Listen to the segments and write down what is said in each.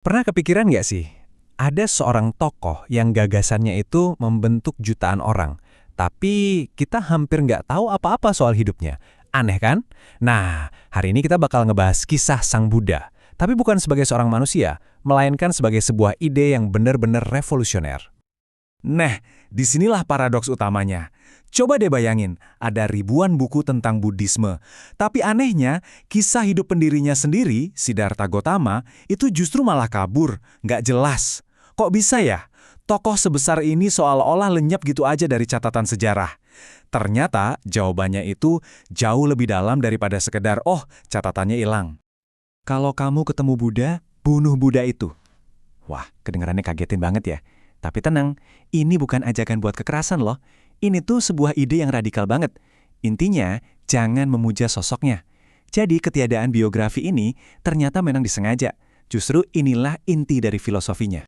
Pernah kepikiran nggak sih, ada seorang tokoh yang gagasannya itu membentuk jutaan orang, tapi kita hampir nggak tahu apa-apa soal hidupnya. Aneh kan? Nah, hari ini kita bakal ngebahas kisah Sang Buddha, tapi bukan sebagai seorang manusia, melainkan sebagai sebuah ide yang benar-benar revolusioner. Nah, disinilah paradoks utamanya. Coba deh bayangin, ada ribuan buku tentang Buddhisme. Tapi anehnya, kisah hidup pendirinya sendiri, Siddhartha Gautama, itu justru malah kabur, nggak jelas. Kok bisa ya? Tokoh sebesar ini seolah-olah lenyap gitu aja dari catatan sejarah. Ternyata jawabannya itu jauh lebih dalam daripada sekedar, oh, catatannya hilang. Kalau kamu ketemu Buddha, bunuh Buddha itu. Wah, kedengarannya kagetin banget ya. Tapi tenang, ini bukan ajakan buat kekerasan loh. Ini tuh sebuah ide yang radikal banget. Intinya, jangan memuja sosoknya. Jadi ketiadaan biografi ini ternyata memang disengaja. Justru inilah inti dari filosofinya.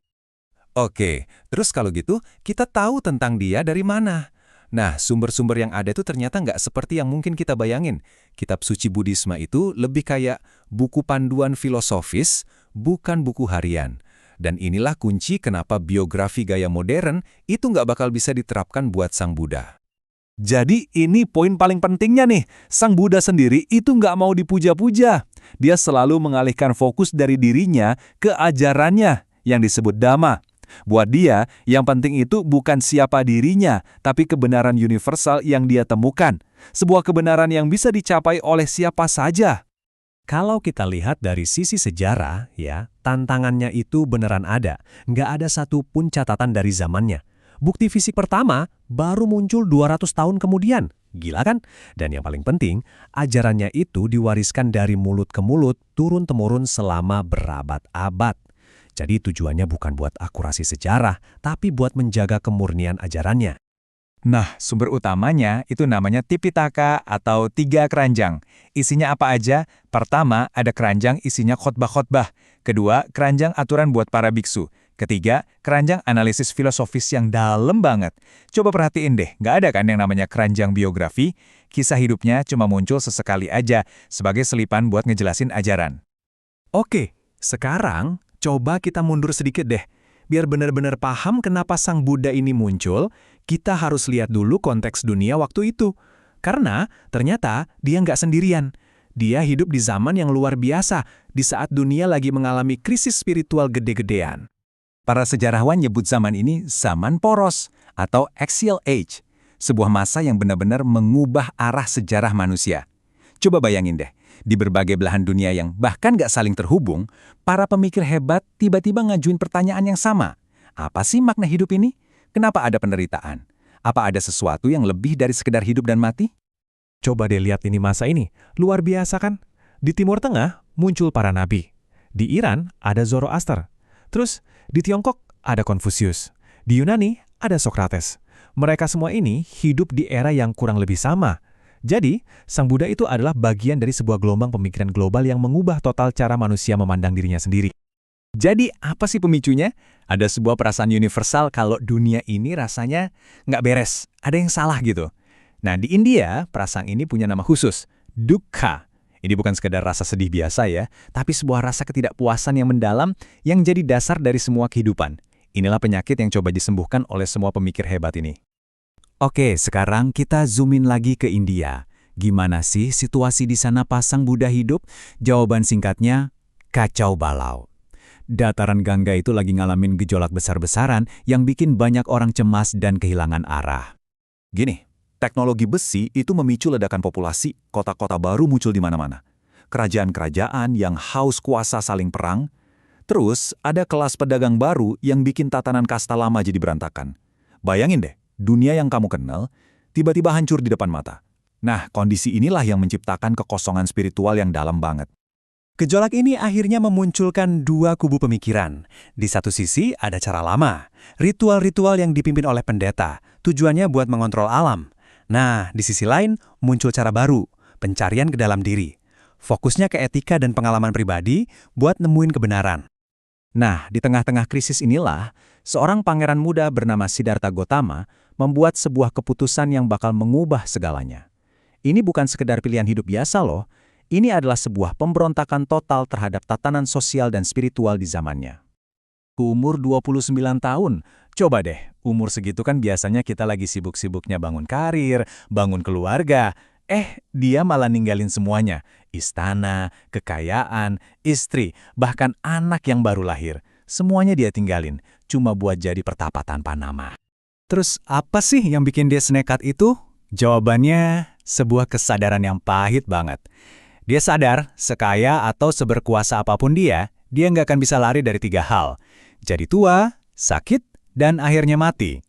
Oke, terus kalau gitu, kita tahu tentang dia dari mana? Nah, sumber-sumber yang ada itu ternyata nggak seperti yang mungkin kita bayangin. Kitab suci Buddhisme itu lebih kayak buku panduan filosofis, bukan buku harian. Dan inilah kunci kenapa biografi gaya modern itu nggak bakal bisa diterapkan buat Sang Buddha. Jadi ini poin paling pentingnya nih, Sang Buddha sendiri itu nggak mau dipuja-puja. Dia selalu mengalihkan fokus dari dirinya ke ajarannya yang disebut Dhamma. Buat dia, yang penting itu bukan siapa dirinya, tapi kebenaran universal yang dia temukan. Sebuah kebenaran yang bisa dicapai oleh siapa saja. Kalau kita lihat dari sisi sejarah, ya, tantangannya itu beneran ada. Nggak ada satupun catatan dari zamannya. Bukti fisik pertama baru muncul 200 tahun kemudian. Gila kan? Dan yang paling penting, ajarannya itu diwariskan dari mulut ke mulut, turun-temurun selama berabad-abad. Jadi tujuannya bukan buat akurasi sejarah, tapi buat menjaga kemurnian ajarannya. Nah, sumber utamanya itu namanya Tipitaka atau Tiga Keranjang. Isinya apa aja? Pertama, ada keranjang isinya khotbah-khotbah. Kedua, keranjang aturan buat para biksu. Ketiga, keranjang analisis filosofis yang dalam banget. Coba perhatiin deh, nggak ada kan yang namanya keranjang biografi? Kisah hidupnya cuma muncul sesekali aja sebagai selipan buat ngejelasin ajaran. Oke, sekarang coba kita mundur sedikit deh. Biar benar-benar paham kenapa Sang Buddha ini muncul, kita harus lihat dulu konteks dunia waktu itu. Karena ternyata dia nggak sendirian. Dia hidup di zaman yang luar biasa, di saat dunia lagi mengalami krisis spiritual gede-gedean. Para sejarawan nyebut zaman ini zaman poros atau axial age, sebuah masa yang benar-benar mengubah arah sejarah manusia. Coba bayangin deh, di berbagai belahan dunia yang bahkan nggak saling terhubung, para pemikir hebat tiba-tiba ngajuin pertanyaan yang sama. Apa sih makna hidup ini? Kenapa ada penderitaan? Apa ada sesuatu yang lebih dari sekedar hidup dan mati? Coba deh lihat ini masa ini, luar biasa kan? Di Timur Tengah muncul para nabi. Di Iran ada Zoroaster. Terus di Tiongkok ada Konfusius. Di Yunani ada Socrates. Mereka semua ini hidup di era yang kurang lebih sama. Jadi, Sang Buddha itu adalah bagian dari sebuah gelombang pemikiran global yang mengubah total cara manusia memandang dirinya sendiri. Jadi apa sih pemicunya? Ada sebuah perasaan universal kalau dunia ini rasanya nggak beres, ada yang salah gitu. Nah di India, perasaan ini punya nama khusus, dukkha. Ini bukan sekedar rasa sedih biasa ya, tapi sebuah rasa ketidakpuasan yang mendalam yang jadi dasar dari semua kehidupan. Inilah penyakit yang coba disembuhkan oleh semua pemikir hebat ini. Oke, sekarang kita zoom in lagi ke India. Gimana sih situasi di sana pas Sang Buddha hidup? Jawaban singkatnya, kacau balau. Dataran Gangga itu lagi ngalamin gejolak besar-besaran yang bikin banyak orang cemas dan kehilangan arah. Gini, teknologi besi itu memicu ledakan populasi, kota-kota baru muncul di mana-mana. Kerajaan-kerajaan yang haus kuasa saling perang. Terus ada kelas pedagang baru yang bikin tatanan kasta lama jadi berantakan. Bayangin deh, dunia yang kamu kenal tiba-tiba hancur di depan mata. Nah, kondisi inilah yang menciptakan kekosongan spiritual yang dalam banget. Gejolak ini akhirnya memunculkan dua kubu pemikiran. Di satu sisi ada cara lama, ritual-ritual yang dipimpin oleh pendeta, tujuannya buat mengontrol alam. Nah, di sisi lain muncul cara baru, pencarian ke dalam diri. Fokusnya ke etika dan pengalaman pribadi buat nemuin kebenaran. Nah, di tengah-tengah krisis inilah, seorang pangeran muda bernama Siddhartha Gautama membuat sebuah keputusan yang bakal mengubah segalanya. Ini bukan sekedar pilihan hidup biasa loh, ini adalah sebuah pemberontakan total terhadap tatanan sosial dan spiritual di zamannya. Umur 29 tahun. Coba deh, umur segitu kan biasanya kita lagi sibuk-sibuknya bangun karir, bangun keluarga. Dia malah ninggalin semuanya. Istana, kekayaan, istri, bahkan anak yang baru lahir. Semuanya dia tinggalin, cuma buat jadi pertapa tanpa nama. Terus apa sih yang bikin dia senekat itu? Jawabannya, sebuah kesadaran yang pahit banget. Dia sadar, sekaya atau seberkuasa apapun dia nggak akan bisa lari dari 3 hal. Jadi tua, sakit, dan akhirnya mati.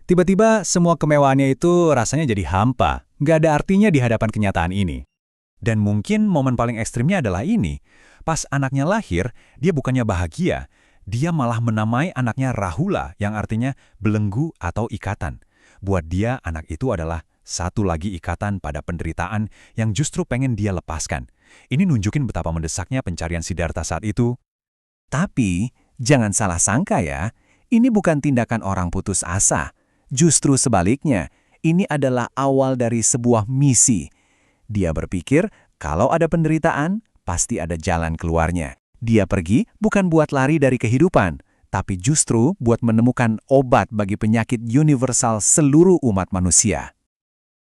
Tiba-tiba semua kemewahannya itu rasanya jadi hampa, nggak ada artinya di hadapan kenyataan ini. Dan mungkin momen paling ekstrimnya adalah ini. Pas anaknya lahir, dia bukannya bahagia. Dia malah menamai anaknya Rahula, yang artinya belenggu atau ikatan. Buat dia, anak itu adalah satu lagi ikatan pada penderitaan yang justru pengen dia lepaskan. Ini nunjukin betapa mendesaknya pencarian Siddhartha saat itu. Tapi, jangan salah sangka ya, ini bukan tindakan orang putus asa. Justru sebaliknya, ini adalah awal dari sebuah misi. Dia berpikir, kalau ada penderitaan, pasti ada jalan keluarnya. Dia pergi bukan buat lari dari kehidupan, tapi justru buat menemukan obat bagi penyakit universal seluruh umat manusia.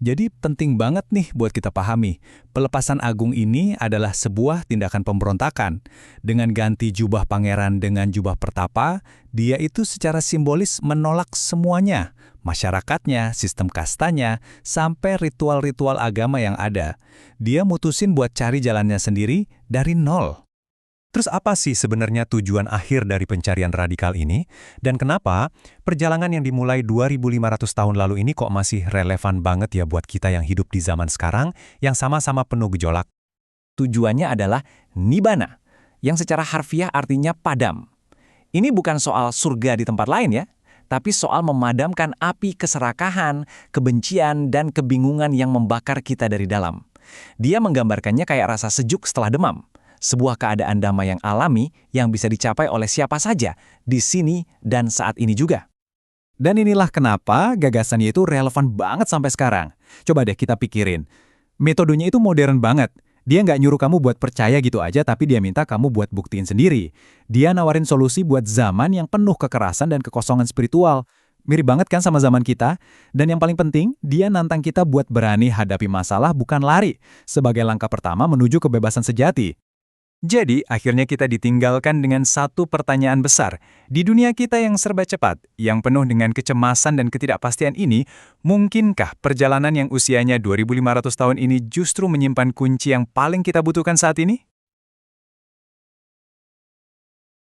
Jadi penting banget nih buat kita pahami, pelepasan agung ini adalah sebuah tindakan pemberontakan. Dengan ganti jubah pangeran dengan jubah pertapa, dia itu secara simbolis menolak semuanya. Masyarakatnya, sistem kastanya, sampai ritual-ritual agama yang ada. Dia mutusin buat cari jalannya sendiri dari nol. Terus apa sih sebenarnya tujuan akhir dari pencarian radikal ini? Dan kenapa perjalanan yang dimulai 2500 tahun lalu ini kok masih relevan banget ya buat kita yang hidup di zaman sekarang yang sama-sama penuh gejolak? Tujuannya adalah nibbana, yang secara harfiah artinya padam. Ini bukan soal surga di tempat lain ya, tapi soal memadamkan api keserakahan, kebencian, dan kebingungan yang membakar kita dari dalam. Dia menggambarkannya kayak rasa sejuk setelah demam. Sebuah keadaan damai yang alami yang bisa dicapai oleh siapa saja di sini dan saat ini juga. Dan inilah kenapa gagasannya itu relevan banget sampai sekarang. Coba deh kita pikirin. Metodenya itu modern banget. Dia nggak nyuruh kamu buat percaya gitu aja, tapi dia minta kamu buat buktiin sendiri. Dia nawarin solusi buat zaman yang penuh kekerasan dan kekosongan spiritual. Mirip banget kan sama zaman kita? Dan yang paling penting, dia nantang kita buat berani hadapi masalah bukan lari, sebagai langkah pertama menuju kebebasan sejati. Jadi, akhirnya kita ditinggalkan dengan satu pertanyaan besar. Di dunia kita yang serba cepat, yang penuh dengan kecemasan dan ketidakpastian ini, mungkinkah perjalanan yang usianya 2500 tahun ini justru menyimpan kunci yang paling kita butuhkan saat ini?